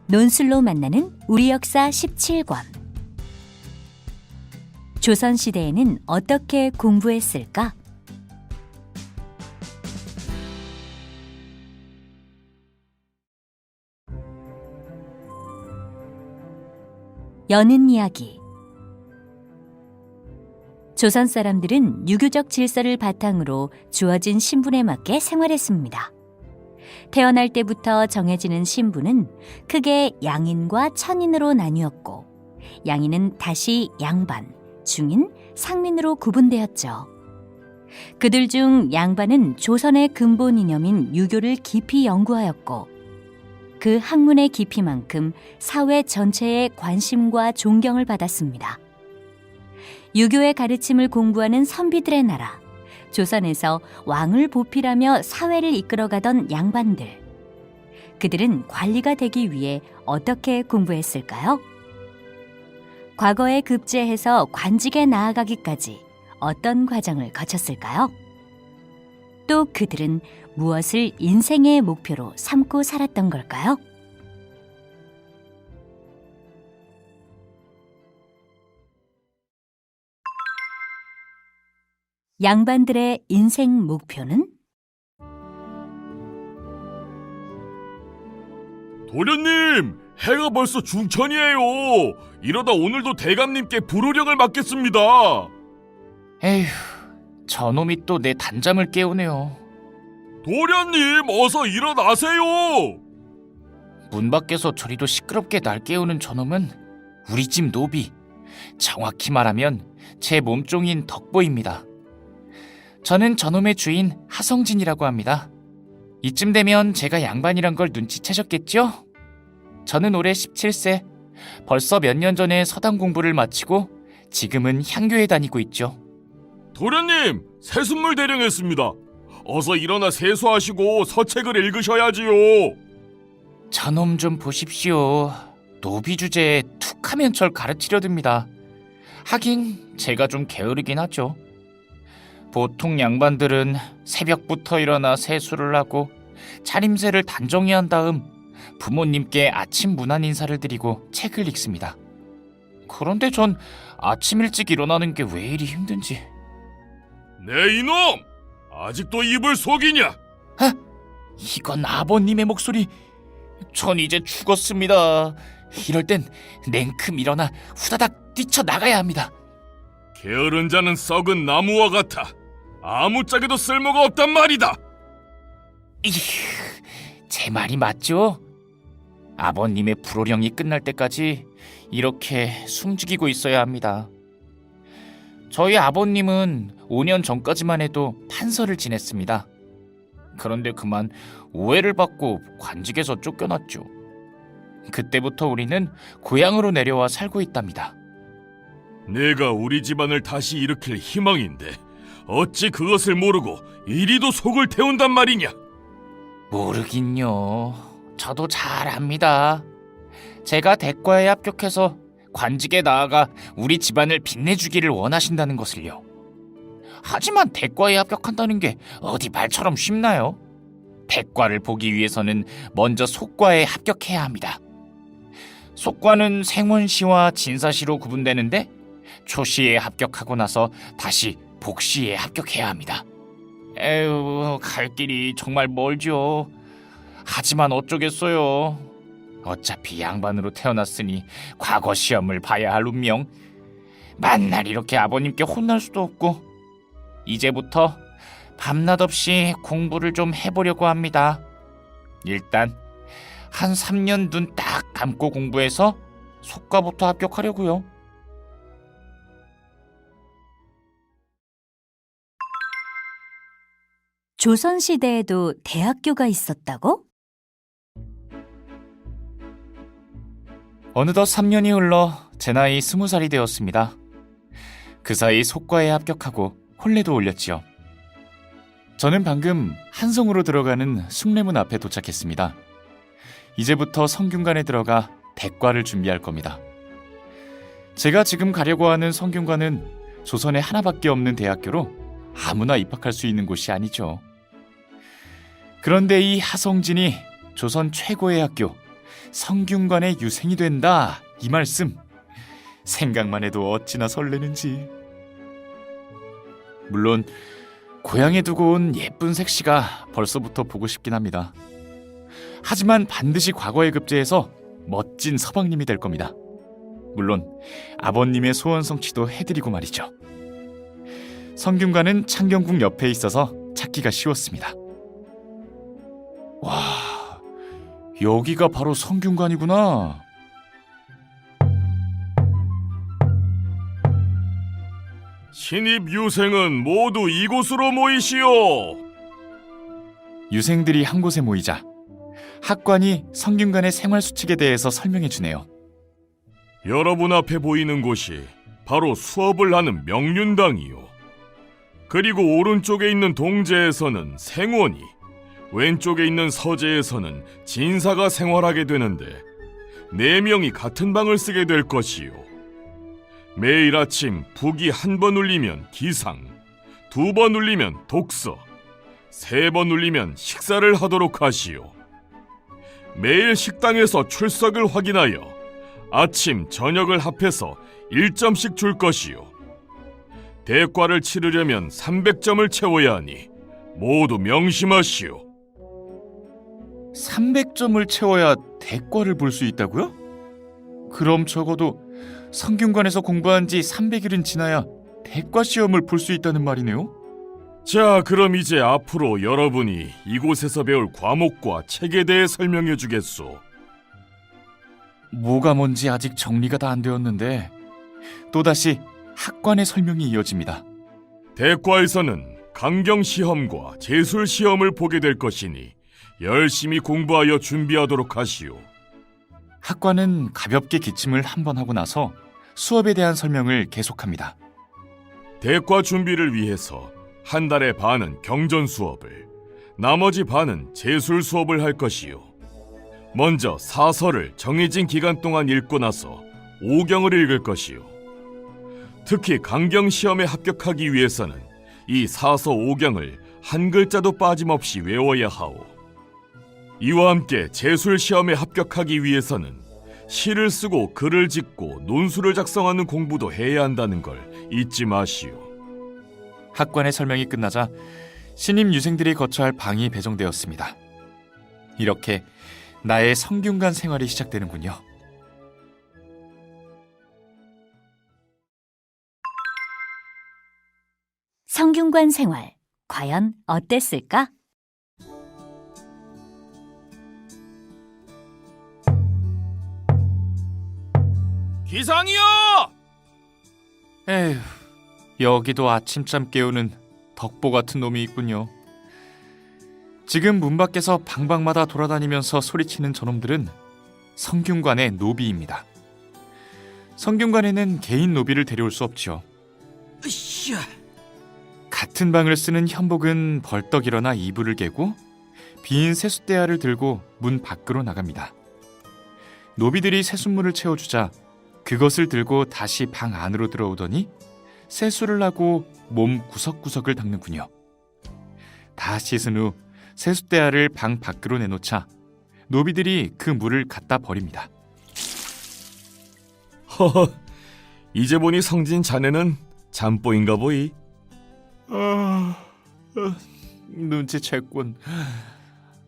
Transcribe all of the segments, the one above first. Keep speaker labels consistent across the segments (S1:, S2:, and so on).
S1: 논술로 만나는 우리 역사 17권. 조선시대에는 어떻게 공부했을까? 여는 이야기. 조선 사람들은 유교적 질서를 바탕으로 주어진 신분에 맞게 생활했습니다. 태어날 때부터 정해지는 신분은 크게 양인과 천인으로 나뉘었고, 양인은 다시 양반, 중인, 상민으로 구분되었죠. 그들 중 양반은 조선의 근본 이념인 유교를 깊이 연구하였고, 그 학문의 깊이만큼 사회 전체의 관심과 존경을 받았습니다. 유교의 가르침을 공부하는 선비들의 나라, 조선에서 왕을 보필하며 사회를 이끌어가던 양반들. 그들은 관리가 되기 위해 어떻게 공부했을까요? 과거에 급제해서 관직에 나아가기까지 어떤 과정을 거쳤을까요? 또 그들은 무엇을 인생의 목표로 삼고 살았던 걸까요? 양반들의 인생 목표는?
S2: 도련님, 해가 벌써 중천이에요. 이러다 오늘도 대감님께 불호령을 맡겠습니다.
S3: 에휴, 저놈이 또 내 단잠을 깨우네요.
S2: 도련님, 어서 일어나세요.
S3: 문 밖에서 저리도 시끄럽게 날 깨우는 저놈은 우리 집 노비, 정확히 말하면 제 몸종인 덕보입니다. 저는 저놈의 주인 하성진이라고 합니다. 이쯤 되면 제가 양반이란 걸 눈치채셨겠죠? 저는 올해 17세, 벌써 몇 년 전에 서당 공부를 마치고 지금은 향교에 다니고 있죠.
S2: 도련님, 새순물 대령했습니다. 어서 일어나 세수하시고 서책을 읽으셔야지요.
S3: 저놈 좀 보십시오. 노비 주제에 툭하면 절 가르치려 듭니다. 하긴 제가 좀 게으르긴 하죠. 보통 양반들은 새벽부터 일어나 세수를 하고 차림새를 단정히 한 다음 부모님께 아침 문안 인사를 드리고 책을 읽습니다. 그런데 전 아침 일찍 일어나는 게 왜 이리 힘든지.
S2: 네 이놈! 아직도 입을 속이냐?
S3: 이건 아버님의 목소리. 전 이제 죽었습니다. 이럴 땐 냉큼 일어나 후다닥 뛰쳐나가야 합니다.
S2: 게으른 자는 썩은 나무와 같아. 아무짝에도 쓸모가 없단 말이다.
S3: 제 말이 맞죠? 아버님의 불호령이 끝날 때까지 이렇게 숨죽이고 있어야 합니다. 저희 아버님은 5년 전까지만 해도 판서를 지냈습니다. 그런데 그만 오해를 받고 관직에서 쫓겨났죠. 그때부터 우리는 고향으로 내려와 살고 있답니다.
S2: 내가 우리 집안을 다시 일으킬 희망인데 어찌 그것을 모르고 이리도 속을 태운단 말이냐?
S3: 모르긴요. 저도 잘 압니다. 제가 대과에 합격해서 관직에 나아가 우리 집안을 빛내주기를 원하신다는 것을요. 하지만 대과에 합격한다는 게 어디 말처럼 쉽나요? 대과를 보기 위해서는 먼저 속과에 합격해야 합니다. 속과는 생원시와 진사시로 구분되는데 초시에 합격하고 나서 다시 복시에 합격해야 합니다. 에휴, 갈 길이 정말 멀죠. 하지만 어쩌겠어요. 어차피 양반으로 태어났으니 과거 시험을 봐야 할 운명. 만날 이렇게 아버님께 혼날 수도 없고 이제부터 밤낮 없이 공부를 좀 해보려고 합니다. 일단 한 3년 눈 딱 감고 공부해서 속과부터 합격하려고요.
S1: 조선시대에도 대학교가 있었다고?
S3: 어느덧 3년이 흘러 제 나이 20살이 되었습니다. 그 사이 속과에 합격하고 혼례도 올렸지요. 저는 방금 한성으로 들어가는 숭례문 앞에 도착했습니다. 이제부터 성균관에 들어가 대과를 준비할 겁니다. 제가 지금 가려고 하는 성균관은 조선에 하나밖에 없는 대학교로 아무나 입학할 수 있는 곳이 아니죠. 그런데 이 하성진이 조선 최고의 학교 성균관의 유생이 된다, 이 말씀. 생각만 해도 어찌나 설레는지. 물론 고향에 두고 온 예쁜 색시가 벌써부터 보고 싶긴 합니다. 하지만 반드시 과거에 급제해서 멋진 서방님이 될 겁니다. 물론 아버님의 소원 성취도 해드리고 말이죠. 성균관은 창경궁 옆에 있어서 찾기가 쉬웠습니다. 와, 여기가 바로 성균관이구나.
S2: 신입 유생은 모두 이곳으로 모이시오.
S3: 유생들이 한 곳에 모이자 학관이 성균관의 생활 수칙에 대해서 설명해 주네요.
S2: 여러분 앞에 보이는 곳이 바로 수업을 하는 명륜당이요. 그리고 오른쪽에 있는 동제에서는 생원이, 왼쪽에 있는 서제에서는 진사가 생활하게 되는데 4명이 같은 방을 쓰게 될 것이요. 매일 아침 북이 1번 울리면 기상, 2번 울리면 독서, 3번 울리면 식사를 하도록 하시오. 매일 식당에서 출석을 확인하여 아침, 저녁을 합해서 1점씩 줄 것이요. 대과를 치르려면 300점을 채워야 하니 모두 명심하시오.
S3: 300점을 채워야 대과를 볼 수 있다고요? 그럼 적어도 성균관에서 공부한 지 300일은 지나야 대과 시험을 볼 수 있다는 말이네요?
S2: 자, 그럼 이제 앞으로 여러분이 이곳에서 배울 과목과 책에 대해 설명해 주겠소.
S3: 뭐가 뭔지 아직 정리가 다 안 되었는데 또다시 학관의 설명이 이어집니다.
S2: 대과에서는 강경 시험과 제술 시험을 보게 될 것이니 열심히 공부하여 준비하도록 하시오.
S3: 학관은 가볍게 기침을 한번 하고 나서 수업에 대한 설명을 계속합니다.
S2: 대과 준비를 위해서 한 달의 반은 경전 수업을, 나머지 반은 제술 수업을 할 것이요. 먼저 사서를 정해진 기간 동안 읽고 나서 오경을 읽을 것이요. 특히 강경 시험에 합격하기 위해서는 이 사서 오경을 한 글자도 빠짐없이 외워야 하오. 이와 함께 제술 시험에 합격하기 위해서는 시를 쓰고 글을 짓고 논술을 작성하는 공부도 해야 한다는 걸 잊지 마시오.
S3: 학관의 설명이 끝나자 신임 유생들이 거처할 방이 배정되었습니다. 이렇게 나의 성균관 생활이 시작되는군요.
S1: 성균관 생활, 과연 어땠을까?
S2: 기상이요!
S3: 에휴, 여기도 아침잠 깨우는 덕보 같은 놈이 있군요. 지금 문 밖에서 방방마다 돌아다니면서 소리치는 저놈들은 성균관의 노비입니다. 성균관에는 개인 노비를 데려올 수 없지요.
S2: 으쌰.
S3: 같은 방을 쓰는 현복은 벌떡 일어나 이불을 개고 빈 세숫대야를 들고 문 밖으로 나갑니다. 노비들이 세숫물을 채워주자 그것을 들고 다시 방 안으로 들어오더니 세수를 하고 몸 구석구석을 닦는군요. 다 씻은 후 세숫대야를 방 밖으로 내놓자 노비들이 그 물을 갖다 버립니다.
S2: 허허, 이제 보니 성진 자네는 잠뽀인가 보이.
S3: 눈치챘군.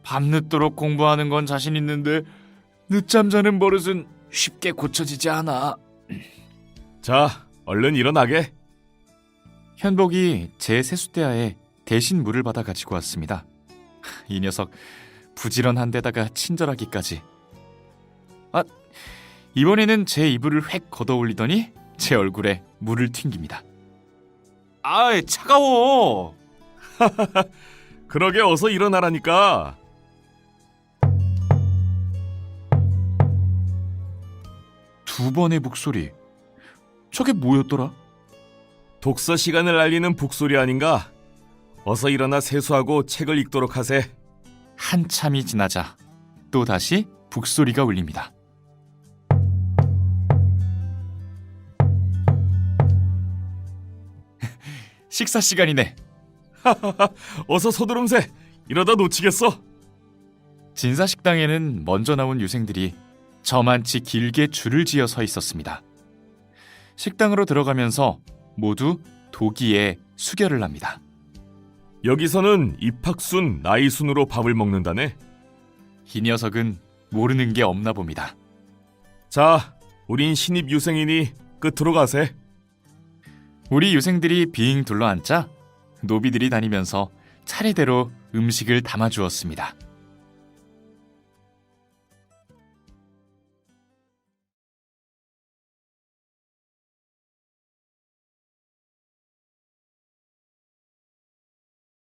S3: 밤늦도록 공부하는 건 자신 있는데 늦잠 자는 버릇은 쉽게 고쳐지지 않아.
S2: 자, 얼른 일어나게.
S3: 현복이 제 세숫대야에 대신 물을 받아 가지고 왔습니다. 이 녀석 부지런한 데다가 친절하기까지. 아, 이번에는 제 이불을 획 걷어올리더니 제 얼굴에 물을 튕깁니다. 아, 차가워.
S2: 그러게 어서 일어나라니까.
S3: 두 번의 북소리. 저게 뭐였더라?
S2: 독서 시간을 알리는 북소리 아닌가? 어서 일어나 세수하고 책을 읽도록 하세.
S3: 한참이 지나자 또다시 북소리가 울립니다. 식사 시간이네.
S2: 어서 서두름세. 이러다 놓치겠어.
S3: 진사식당에는 먼저 나온 유생들이 저만치 길게 줄을 지어 서 있었습니다. 식당으로 들어가면서 모두 도기에 수결을 합니다.
S2: 여기서는 입학순, 나이순으로 밥을 먹는다네.
S3: 이 녀석은 모르는 게 없나 봅니다.
S2: 자, 우린 신입 유생이니 끝으로 가세.
S3: 우리 유생들이 빙 둘러앉자 노비들이 다니면서 차례대로 음식을 담아주었습니다.